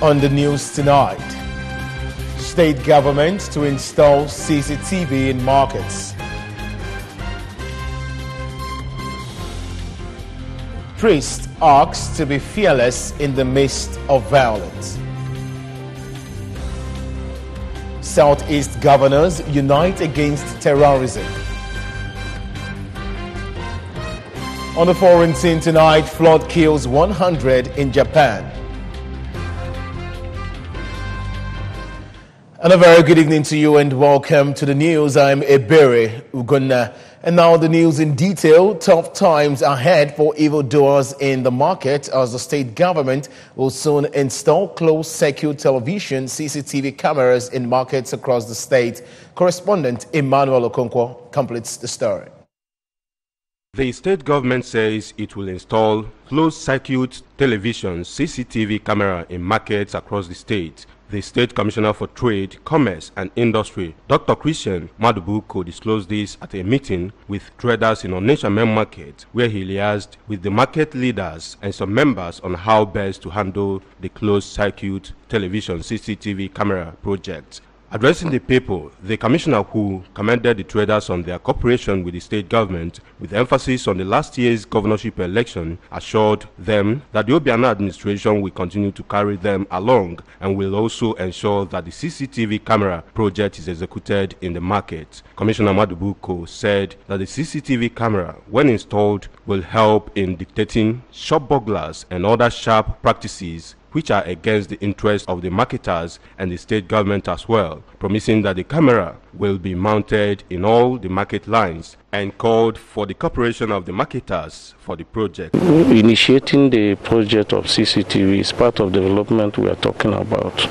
On the news tonight, state government to install CCTV in markets. Priest asks to be fearless in the midst of violence. Southeast governors unite against terrorism. On the foreign scene tonight, flood kills 100 in Japan. And a very good evening to you and welcome to the news. I'm Ebere Ugonna. And now the news in detail. Tough times ahead for evildoers in the market as the state government will soon install closed-circuit television CCTV cameras in markets across the state. Correspondent Emmanuel Okonkwo completes the story. The state government says it will install closed-circuit television CCTV camera in markets across the state. The State Commissioner for Trade, Commerce and Industry, Dr. Christian Madubuko, disclosed this at a meeting with traders in Onitsha Main Market, where he liaised with the market leaders and some members on how best to handle the closed-circuit television CCTV camera project. Addressing the people, the commissioner, who commended the traders on their cooperation with the state government with emphasis on the last year's governorship election, assured them that the Obiano administration will continue to carry them along and will also ensure that the CCTV camera project is executed in the market. Commissioner Madubuko said that the CCTV camera, when installed, will help in dictating shop burglars and other sharp practices which are against the interests of the marketers and the state government as well, promising that the camera will be mounted in all the market lines, and called for the cooperation of the marketers for the project. Initiating the project of CCTV is part of development we are talking about,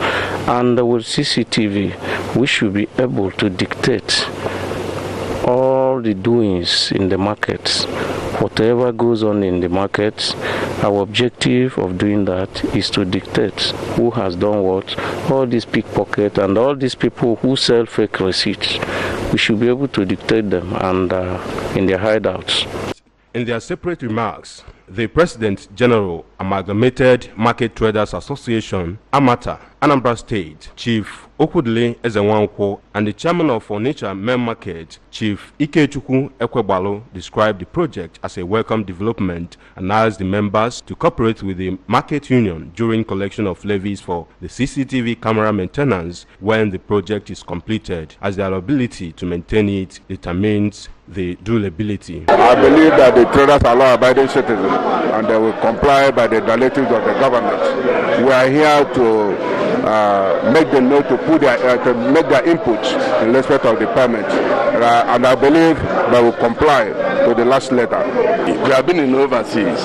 and with CCTV we should be able to dictate all the doings in the markets. Whatever goes on in the markets, our objective of doing that is to dictate who has done what. All these pickpockets and all these people who sell fake receipts, we should be able to dictate them and in their hideouts. In their separate remarks, the President General, Amalgamated Market Traders Association, AMATA, Anambra State, Chief Okudile Ezenwankwo, and the chairman of Onitsha Main Market, Chief Ikechukwu Ekwebalo, described the project as a welcome development and asked the members to cooperate with the market union during collection of levies for the CCTV camera maintenance when the project is completed, as their ability to maintain it determines the durability. I believe that the traders are law-abiding citizens and they will comply by the directives of the government. We are here to make them know to put to make their inputs in respect of the permit, and I believe they will comply to the last letter. We have been in overseas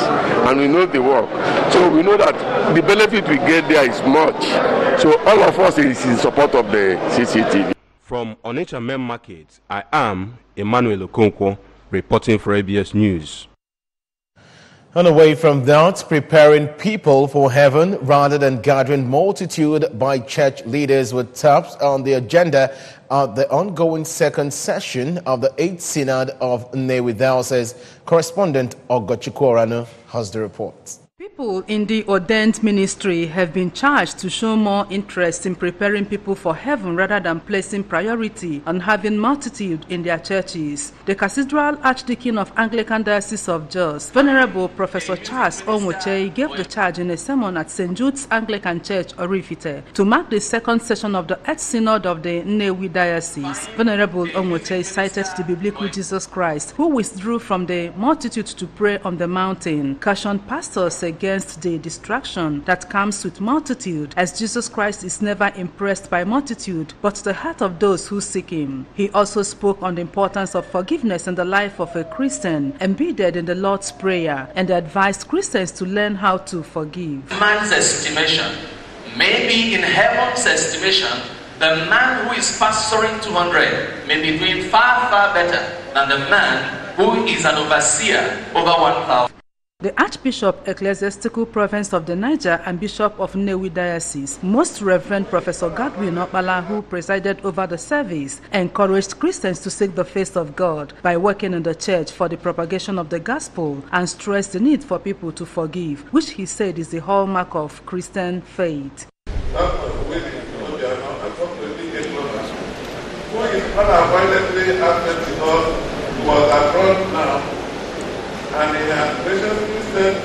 and we know the work, so we know that the benefit we get there is much. So all of us is in support of the CCTV. From Onitsha Main Market, I am Emmanuel Okonkwo, reporting for ABS News. And away from that, preparing people for heaven rather than gathering multitude by church leaders with taps on the agenda at the ongoing second session of the 8th Synod of Nnewi Diocese. Correspondent Ogochikorano has the report. People in the ordained ministry have been charged to show more interest in preparing people for heaven rather than placing priority on having multitude in their churches. The Cathedral Archdeacon of Anglican Diocese of Jos, Venerable Professor Charles Onwoche, gave the charge in a sermon at St. Jude's Anglican Church, Orifite, to mark the second session of the 8th Synod of the Nnewi Diocese. Venerable Onwoche cited the biblical Jesus Christ, who withdrew from the multitude to pray on the mountain, cautioned pastors against the distraction that comes with multitude, as Jesus Christ is never impressed by multitude, but the heart of those who seek him. He also spoke on the importance of forgiveness in the life of a Christian, embedded in the Lord's Prayer, and advised Christians to learn how to forgive. Man's estimation, maybe in heaven's estimation, the man who is pastoring 200 may be doing far, far better than the man who is an overseer over 1,000. The Archbishop Ecclesiastical Province of the Niger and Bishop of Nnewi Diocese, Most Reverend Professor Godwin Okpala, who presided over the service, encouraged Christians to seek the face of God by working in the church for the propagation of the gospel, and stressed the need for people to forgive, which he said is the hallmark of Christian faith. unavoidably happened because he was abroad now, and he had graciously sent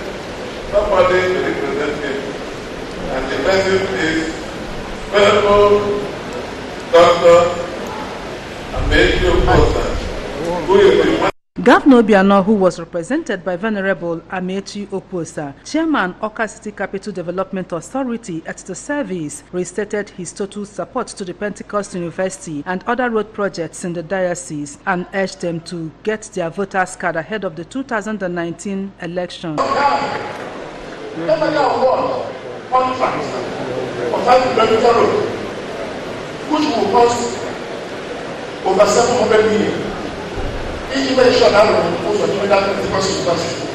somebody to represent him. And the person is Venerable Dr. Who is the one. Governor Obiano, who was represented by Venerable Amechi Oposa, Chairman Awka City Capital Development Authority at the service, restated his total support to the Pentecost University and other road projects in the diocese and urged them to get their voters' card ahead of the 2019 election. Contract for 5 kilometer road, which will cost over 700 million. Even sure that will post on that Pentecost University.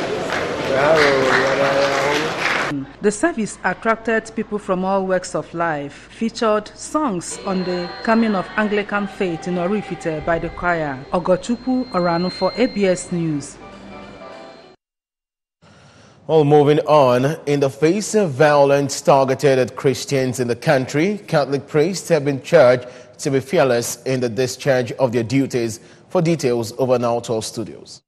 The service attracted people from all walks of life, featured songs on the coming of Anglican faith in Orifite by the choir. Ogochukwu Oranu for ABS News. Well, moving on, in the face of violence targeted at Christians in the country, Catholic priests have been charged to be fearless in the discharge of their duties. For details, over now to our studios.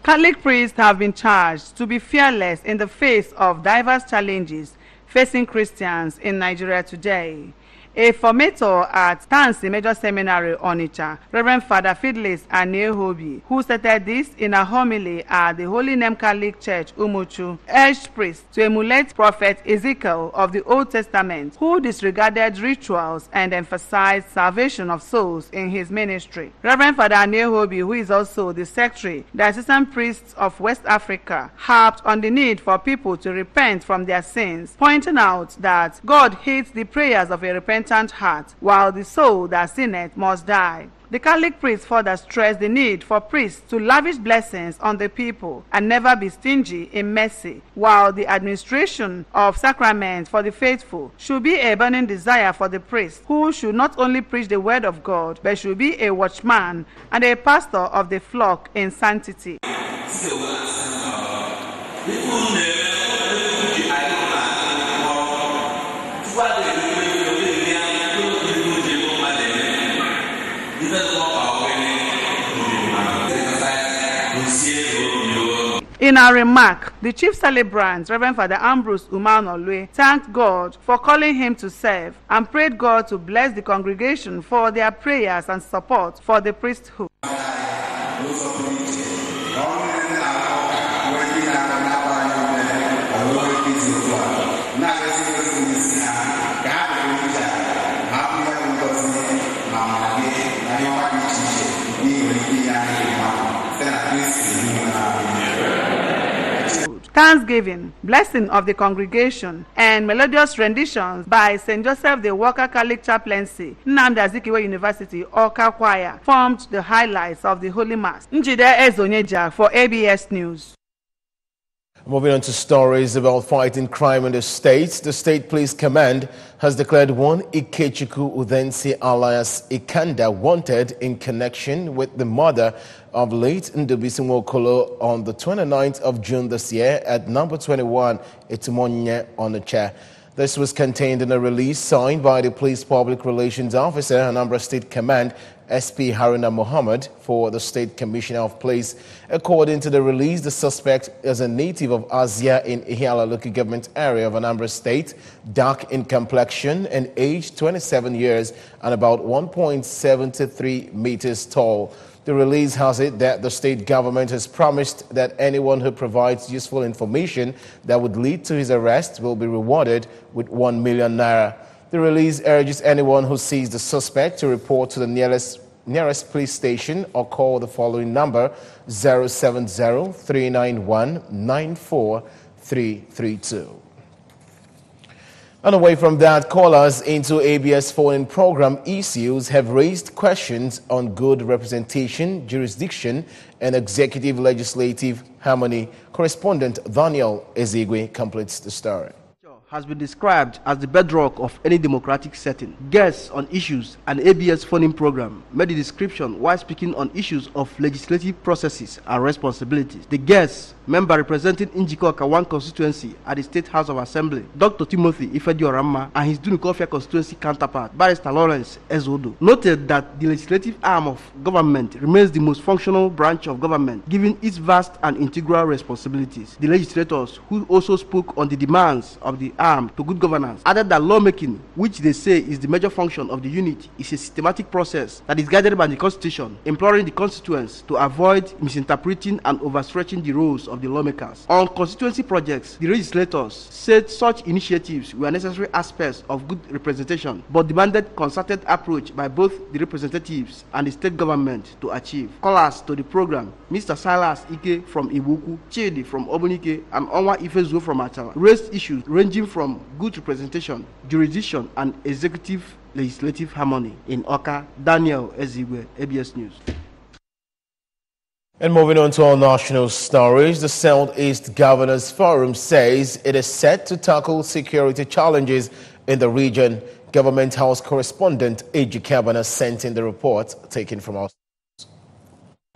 Catholic priests have been charged to be fearless in the face of diverse challenges facing Christians in Nigeria today. A formator at Tansi Major Seminary, Onitsha, Reverend Father Fidelis Anehobi, who stated this in a homily at the Holy Name Catholic Church, Umuchu, urged priests to emulate Prophet Ezekiel of the Old Testament, who disregarded rituals and emphasized salvation of souls in his ministry. Reverend Father Anehobi, who is also the secretary, the Assistant Priests of West Africa, harped on the need for people to repent from their sins, pointing out that God hates the prayers of a repentant heart, while the soul that sinneth must die. The Catholic priests further stressed the need for priests to lavish blessings on the people and never be stingy in mercy, while the administration of sacraments for the faithful should be a burning desire for the priest, who should not only preach the word of God, but should be a watchman and a pastor of the flock in sanctity. In a remark, the chief celebrant, Reverend Father Ambrose Umanolwe, thanked God for calling him to serve and prayed God to bless the congregation for their prayers and support for the priesthood. Thanksgiving, blessing of the congregation, and melodious renditions by St. Joseph the Walker Catholic Chaplaincy, Nnamdi Azikiwe University, Awka Choir, formed the highlights of the Holy Mass. Njide Ezonyeja for ABS News. Moving on to stories about fighting crime in the State Police Command has declared one Ikechukwu Udensi alias Ikanda wanted in connection with the murder of late Ndubisi Nwokolo on the 29th of June this year at number 21 Itimonye Onitsha. This was contained in a release signed by the Police Public Relations Officer, Anambra State Command, SP Haruna Mohammed, for the State Commissioner of Police. According to the release, the suspect is a native of Azia in Ihiala local government area of Anambra State, dark in complexion and aged 27 years and about 1.73 meters tall. The release has it that the state government has promised that anyone who provides useful information that would lead to his arrest will be rewarded with 1 million naira. The release urges anyone who sees the suspect to report to the nearest police station or call the following number 070-391-94332. And away from that, callers into ABS phone-in program issues have raised questions on good representation, jurisdiction, and executive legislative harmony. Correspondent Daniel Ezigwe completes the story. has been described as the bedrock of any democratic setting. Guests on issues and ABS funding program made the description while speaking on issues of legislative processes and responsibilities. The guests, member representing Njikoka 1 constituency at the State House of Assembly, Dr. Timothy Ifedioramma, and his Dunukofia constituency counterpart, Barrister Lawrence Ezodo, noted that the legislative arm of government remains the most functional branch of government, given its vast and integral responsibilities. The legislators, who also spoke on the demands of the arm to good governance, added that lawmaking, which they say is the major function of the unit, is a systematic process that is guided by the Constitution, imploring the constituents to avoid misinterpreting and overstretching the roles of the lawmakers. On constituency projects, the legislators said such initiatives were necessary aspects of good representation, but demanded concerted approach by both the representatives and the state government to achieve. Callers to the program, Mr. Silas Ike from Ibuku, Chidi from Obunike, and Onwa Ifezuo from Achala, raised issues ranging from good representation, jurisdiction, and executive legislative harmony. In Oka, Daniel Ezigwe, ABS News. And moving on to our national stories, the Southeast Governors Forum says it is set to tackle security challenges in the region. Government House correspondent Eji Kabana sent in the report taken from us.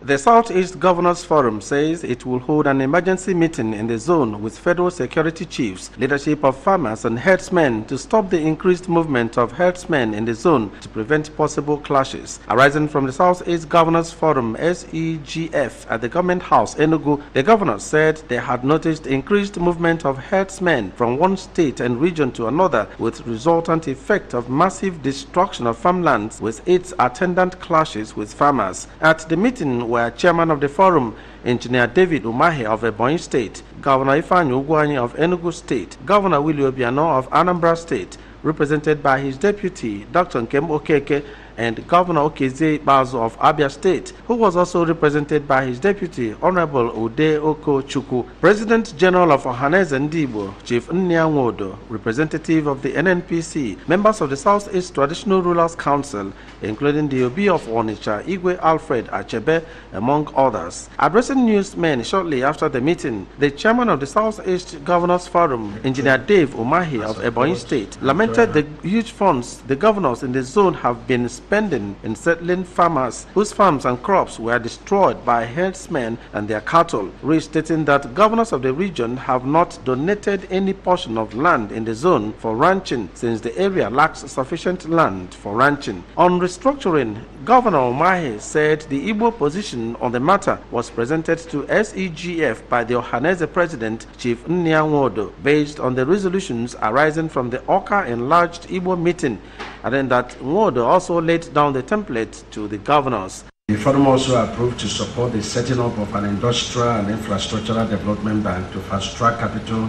The Southeast Governors Forum says it will hold an emergency meeting in the zone with federal security chiefs, leadership of farmers and herdsmen to stop the increased movement of herdsmen in the zone to prevent possible clashes. Arising from the Southeast Governors Forum SEGF at the Government House, Enugu, the governors said they had noticed increased movement of herdsmen from one state and region to another, with resultant effect of massive destruction of farmlands with its attendant clashes with farmers. At the meeting were chairman of the forum, Engineer David Umahi of Ebonyi State, Governor Ifeanyi Ugwuanyi of Enugu State, Governor Willie Obiano of Anambra State, represented by his deputy, Dr. Nkem Okeke, and Governor Okeze Bazo of Abia State, who was also represented by his deputy, Honorable Ude Oko Chukwu, President General of Ohaneze Ndibo, Chief Nnianwodo, representative of the NNPC, members of the Southeast Traditional Rulers Council, including the Obi of Onitsha, Igwe Alfred Achebe, among others. Addressing newsmen shortly after the meeting, the chairman of the Southeast Governors Forum, Engineer Dave Umahi of Ebonyi State, lamented the huge funds the governors in the zone have been spending in settling farmers whose farms and crops were destroyed by herdsmen and their cattle, restating that governors of the region have not donated any portion of land in the zone for ranching since the area lacks sufficient land for ranching. On restructuring, Governor Umahi said the Igbo position on the matter was presented to SEGF by the Ohaneze President, Chief Nnianwodo, based on the resolutions arising from the Oka enlarged Igbo meeting, and then that Nwodo also laid down the template to the governors. The forum also approved to support the setting up of an industrial and infrastructural development bank to fast-track capital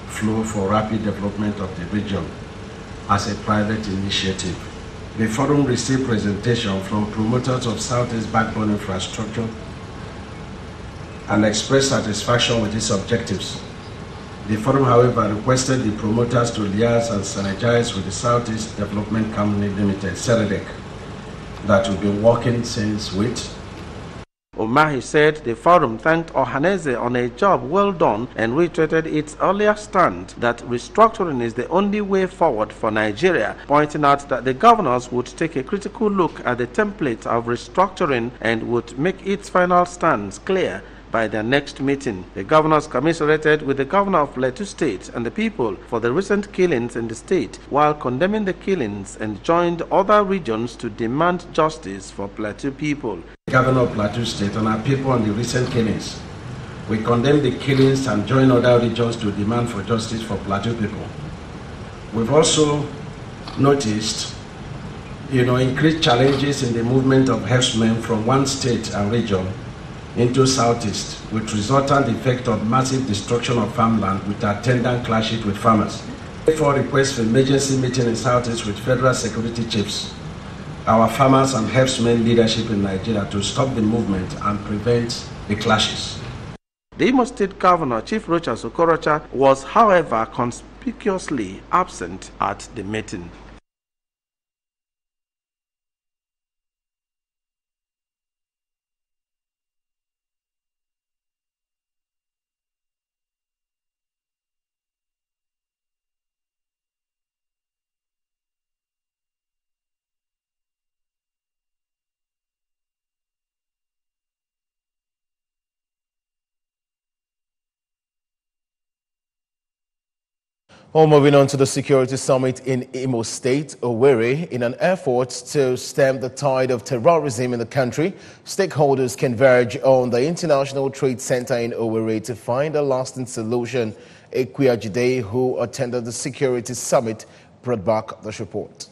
flow for rapid development of the region as a private initiative. The forum received presentation from promoters of Southeast backbone infrastructure and expressed satisfaction with its objectives. The forum, however, requested the promoters to liaise and synergize with the Southeast Development Company Limited, SEREDEC, that will be working since with. Umahi said the forum thanked Ohaneze on a job well done and reiterated its earlier stand that restructuring is the only way forward for Nigeria, pointing out that the governors would take a critical look at the template of restructuring and would make its final stands clear by their next meeting. The governors commiserated with the governor of Plateau State and the people for the recent killings in the state, while condemning the killings, and joined other regions to demand justice for Plateau people. Governor of Plateau State and our people on the recent killings. We condemn the killings and join other regions to demand for justice for Plateau people. We've also noticed, increased challenges in the movement of herdsmen from one state and region into Southeast, with resultant effect of massive destruction of farmland with attendant clashes with farmers. Therefore, request for emergency meeting in Southeast with federal security chiefs, our farmers and herdsmen leadership in Nigeria to stop the movement and prevent the clashes. The Imo State Governor, Chief Rochas Okorocha, was, however, conspicuously absent at the meeting. Well, moving on to the Security Summit in Imo State, Owerri, in an effort to stem the tide of terrorism in the country, stakeholders converge on the International Trade Center in Owerri to find a lasting solution. Equiajide, who attended the Security Summit, brought back this report.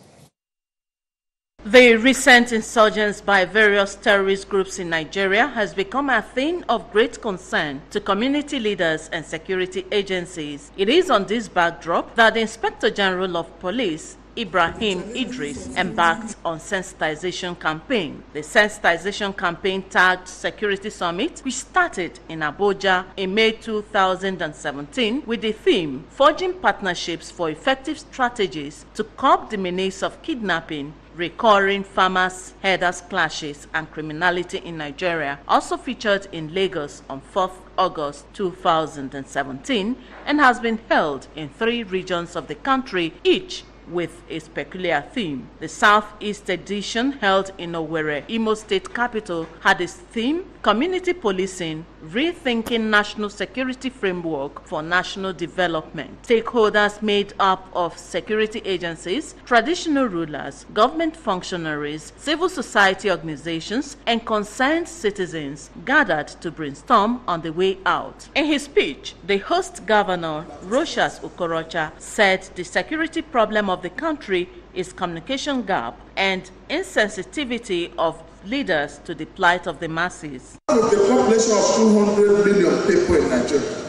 The recent insurgence by various terrorist groups in Nigeria has become a thing of great concern to community leaders and security agencies. It is on this backdrop that the Inspector General of Police, Ibrahim Idris, embarked on sensitization campaign. The sensitization campaign tagged Security Summit, which started in Abuja in May 2017 with the theme Forging Partnerships for Effective Strategies to Curb the Menace of Kidnapping, Recurring Farmers-Herders Clashes and Criminality in Nigeria, also featured in Lagos on 4th August 2017 and has been held in 3 regions of the country, each with a peculiar theme. The Southeast edition, held in Owerri, Imo State capital, had its theme Community Policing, Rethinking National Security Framework for National Development. Stakeholders made up of security agencies, traditional rulers, government functionaries, civil society organizations, and concerned citizens gathered to brainstorm on the way out. In his speech, the host governor, Rochas Okorocha, said the security problem of the country is communication gap and insensitivity of leaders to the plight of the masses. Out of the population of 200 million people in Nigeria,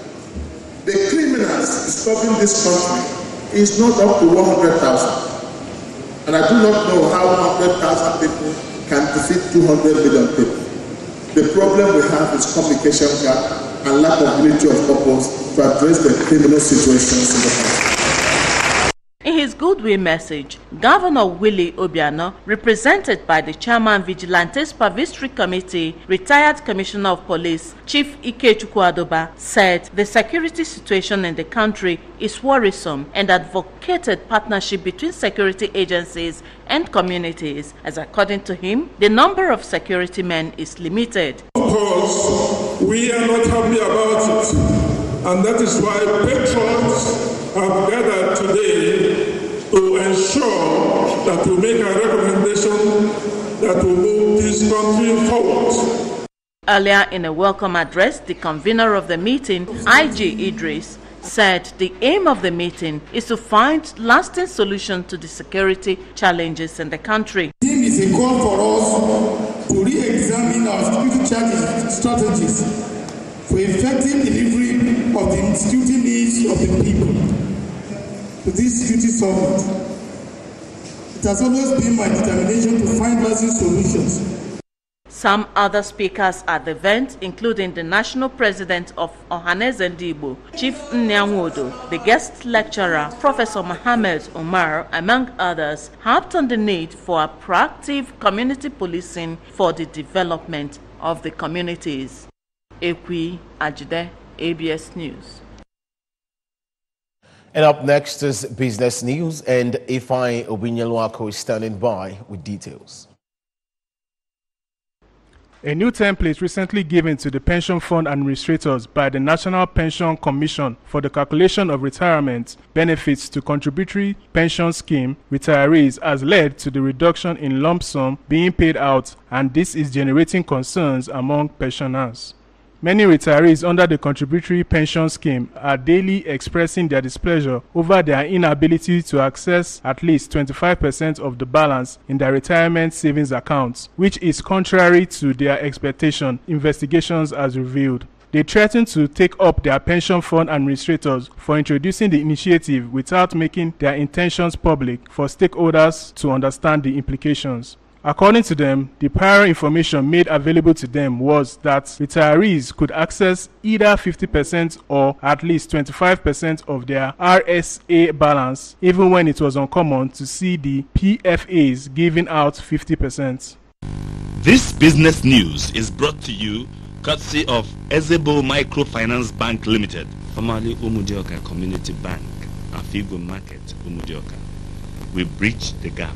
the criminals disturbing this country is not up to 100,000. And I do not know how 100,000 people can defeat 200 million people. The problem we have is communication gap and lack of unity of purpose to address the criminal situations in the country. In his goodwill message, Governor Willie Obiano, represented by the Chairman Vigilante Supervisory Committee, retired Commissioner of Police, Chief Ikechukwu Adoba, said the security situation in the country is worrisome and advocated partnership between security agencies and communities, as according to him, the number of security men is limited. Of course, we are not happy about it, and that is why patrons have gathered today to ensure that we make a recommendation that will move this country forward. Earlier in a welcome address, the convener of the meeting, IG Idris, said the aim of the meeting is to find lasting solution to the security challenges in the country. The aim is a call for us to re-examine our security strategies for effective delivery of the security needs of the people. To this security summit, it has always been my determination to find lasting solutions. Some other speakers at the event, including the National President of Ohaneze Ndigbo, Chief Nyanwodo, the guest lecturer, Professor Mohammed Umar, among others, harped on the need for a proactive community policing for the development of the communities. Equiajide, ABS News. And up next is business news, and Ifeanyi Obinyelwako is standing by with details. A new template recently given to the pension fund administrators by the National Pension Commission for the calculation of retirement benefits to contributory pension scheme retirees has led to the reduction in lump sum being paid out, and this is generating concerns among pensioners. Many retirees under the contributory pension scheme are daily expressing their displeasure over their inability to access at least 25% of the balance in their retirement savings accounts, which is contrary to their expectation, investigations has revealed. They threaten to take up their pension fund administrators for introducing the initiative without making their intentions public for stakeholders to understand the implications. According to them, the prior information made available to them was that retirees could access either 50% or at least 25% of their RSA balance, even when it was uncommon to see the PFAs giving out 50%. This business news is brought to you courtesy of Ezebo Microfinance Bank Limited, formerly Umudioka Community Bank, Afigo Market, Umudioka. We bridge the gap.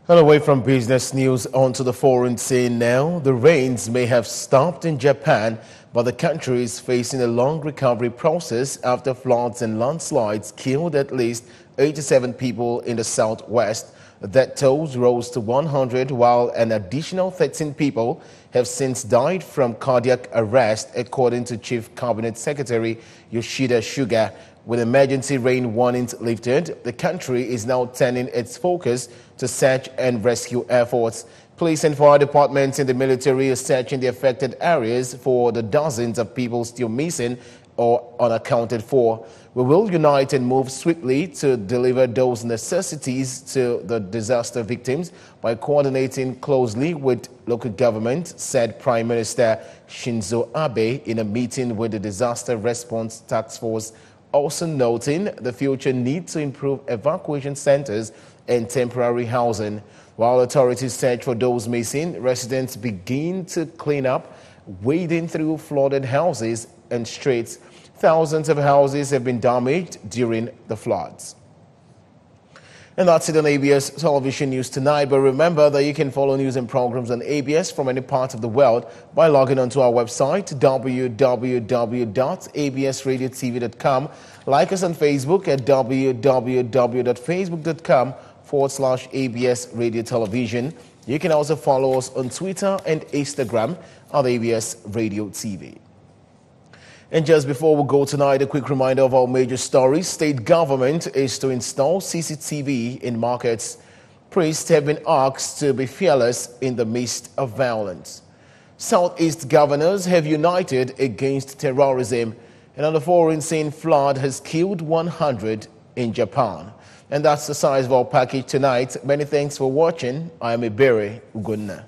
Well, away from business news onto the foreign scene now. The rains may have stopped in Japan, but the country is facing a long recovery process after floods and landslides killed at least 87 people in the southwest. The death tolls rose to 100, while an additional 13 people have since died from cardiac arrest, according to Chief Cabinet Secretary Yoshida Suga. With emergency rain warnings lifted, the country is now turning its focus to search and rescue efforts. Police and fire departments in the military are searching the affected areas for the dozens of people still missing or unaccounted for. We will unite and move swiftly to deliver those necessities to the disaster victims by coordinating closely with local government, said Prime Minister Shinzo Abe in a meeting with the Disaster Response Task Force, also noting the future need to improve evacuation centers and temporary housing. While authorities search for those missing, residents begin to clean up, wading through flooded houses and streets. Thousands of houses have been damaged during the floods. And that's it on ABS Television News tonight. But remember that you can follow news and programs on ABS from any part of the world by logging onto our website, www.absradiotv.com. Like us on Facebook at www.facebook.com/ABS Radio Television. You can also follow us on Twitter and Instagram at ABS Radio TV. And just before we go tonight, a quick reminder of our major stories. State government is to install CCTV in markets. Priests have been asked to be fearless in the midst of violence. Southeast governors have united against terrorism. And on the foreign scene, flood has killed 100 in Japan. And that's the size of our package tonight. Many thanks for watching. I am Ebere Ugunna.